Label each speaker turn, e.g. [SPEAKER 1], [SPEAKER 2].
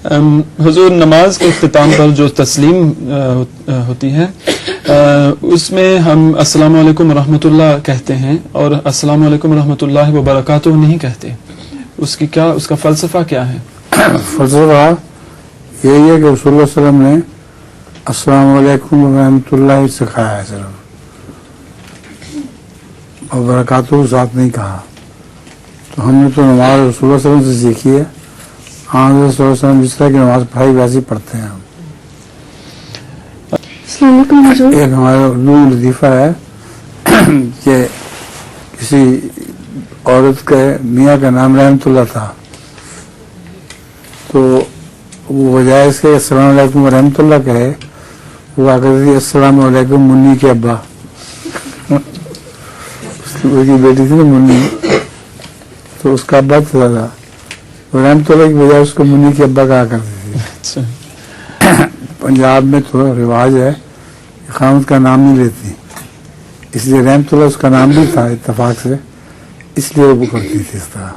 [SPEAKER 1] حضور نماز کے اختتام پر جو تسلیم ہوتی ہے اس میں ہم السلام علیکم ورحمۃ اللہ کہتے ہیں اور السلام علیکم ورحمۃ اللہ وبرکاتہ نہیں کہتے. اس کا فلسفہ کیا ہے؟
[SPEAKER 2] فلسفہ یہی ہے کہ رسول اللہ صلی اللہ علیہ وسلم نے السلام علیکم ورحمۃ اللہ سکھایا ہے صرف، اور برکاتہ ساتھ نہیں کہا. تو ہم نے تو نماز رسول اللہ صلی اللہ علیہ وسلم سے سیکھی ہے. حضرت صلی اللہ علیہ وسلم جس طرح کی نماز پڑھائی ویسے پڑھتے ہیں ہم.
[SPEAKER 3] السلام علیکم حضور.
[SPEAKER 2] ایک ہمارا اردو لطیفہ ہے کہ کسی عورت کے میاں کا نام رحمت اللہ تھا، تو وہ بجائے اس کے السلام علیکم ورحمۃ اللہ کہے وہ آ کر تھی السلام علیکم منی کے ابا. اس کی بیٹی تھی نا منی، تو اس کا ابا تھا رحمت اللہ کی بجائے اس کو منی کے ابا کہا کرتی تھی. پنجاب میں تو رواج ہے خامد کا نام نہیں لیتی، اس لیے رحمت اللہ اس کا نام بھی تھا اتفاق سے، اس لیے وہ کرتی تھی اس طرح.